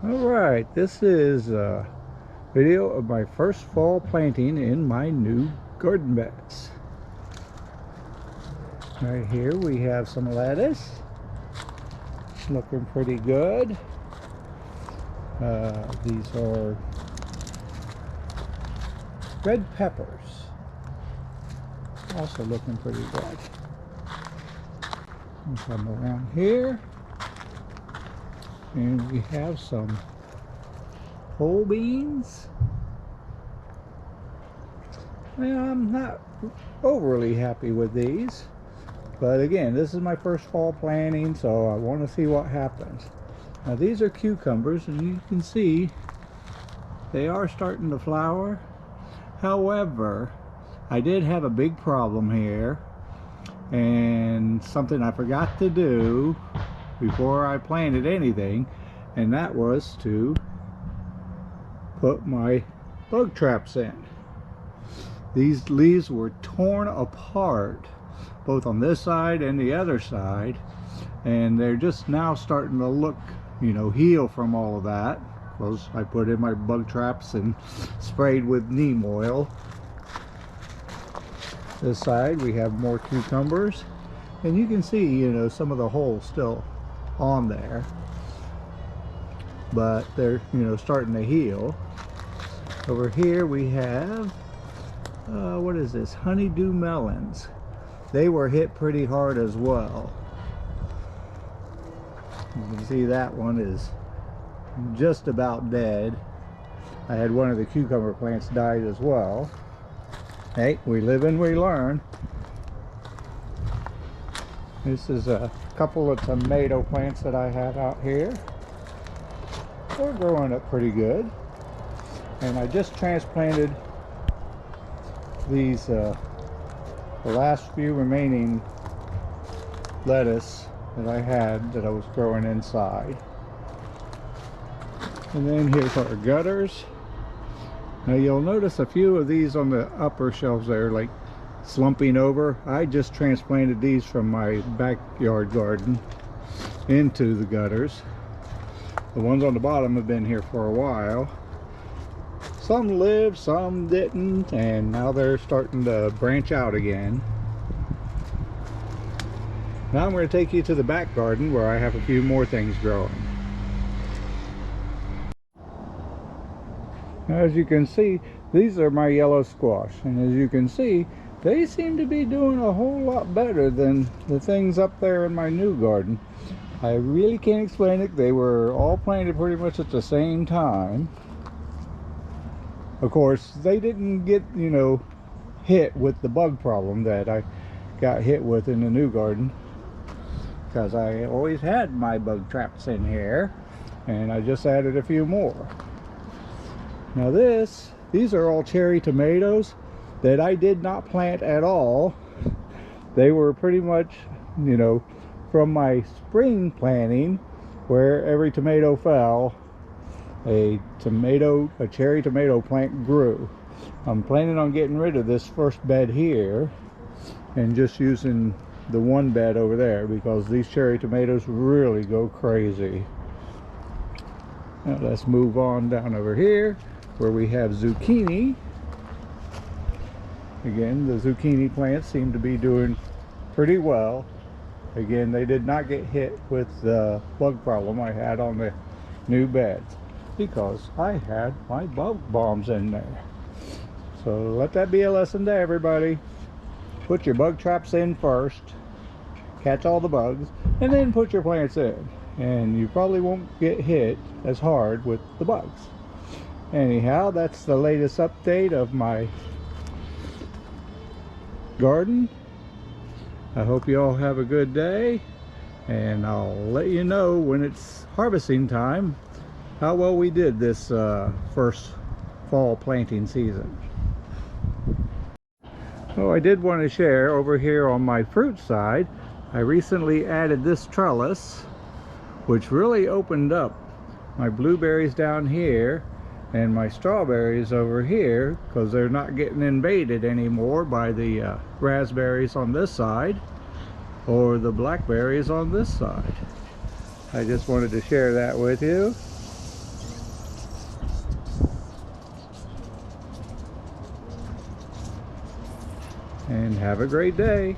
Alright, this is a video of my first fall planting in my new garden beds. Right here we have some lettuce. Looking pretty good. These are red peppers. Also looking pretty good. We'll come around here. And we have some whole beans. Well, I'm not overly happy with these, but again, this is my first fall planting, so I want to see what happens. Now these are cucumbers, and you can see they are starting to flower. However, I did have a big problem here, and something I forgot to do before I planted anything, and that was to put my bug traps in. These leaves were torn apart both on this side and the other side, and they're just now starting to look, heal from all of that, because I put in my bug traps and sprayed with neem oil. This side we have more cucumbers, and you can see some of the holes still on there, but they're starting to heal. Over here we have what is this, honeydew melons. They were hit pretty hard as well. You can see that one is just about dead. I had one of the cucumber plants died as well. Hey, we live and we learn. This is a couple of tomato plants that I have out here. They're growing up pretty good. And I just transplanted these, the last few remaining lettuce that I had that I was growing inside. And then here's our gutters. Now you'll notice a few of these on the upper shelves there, like slumping over. I just transplanted these from my backyard garden into the gutters. The ones on the bottom have been here for a while. Some lived, some didn't, and now they're starting to branch out again. Now I'm going to take you to the back garden where I have a few more things growing. As you can see, these are my yellow squash, and as you can see, they seem to be doing a whole lot better than the things up there in my new garden. I really can't explain it. They were all planted pretty much at the same time. Of course, they didn't get, hit with the bug problem that I got hit with in the new garden, because I always had my bug traps in here, and I just added a few more. Now these are all cherry tomatoes that I did not plant at all. They were pretty much, from my spring planting, where every tomato fell, a cherry tomato plant grew. I'm planning on getting rid of this first bed here and just using the one bed over there, because these cherry tomatoes really go crazy. Now let's move on down over here where we have zucchini. Again, the zucchini plants seem to be doing pretty well. Again, they did not get hit with the bug problem I had on the new beds, because I had my bug bombs in there. So let that be a lesson to everybody. Put your bug traps in first, catch all the bugs, and then put your plants in, and you probably won't get hit as hard with the bugs. Anyhow, that's the latest update of my garden. I hope you all have a good day, and I'll let you know when it's harvesting time how well we did this first fall planting season. Oh, I did want to share over here on my fruit side, I recently added this trellis, which really opened up my blueberries down here and my strawberries over here, because they're not getting invaded anymore by the raspberries on this side or the blackberries on this side. I just wanted to share that with you. and have a great day.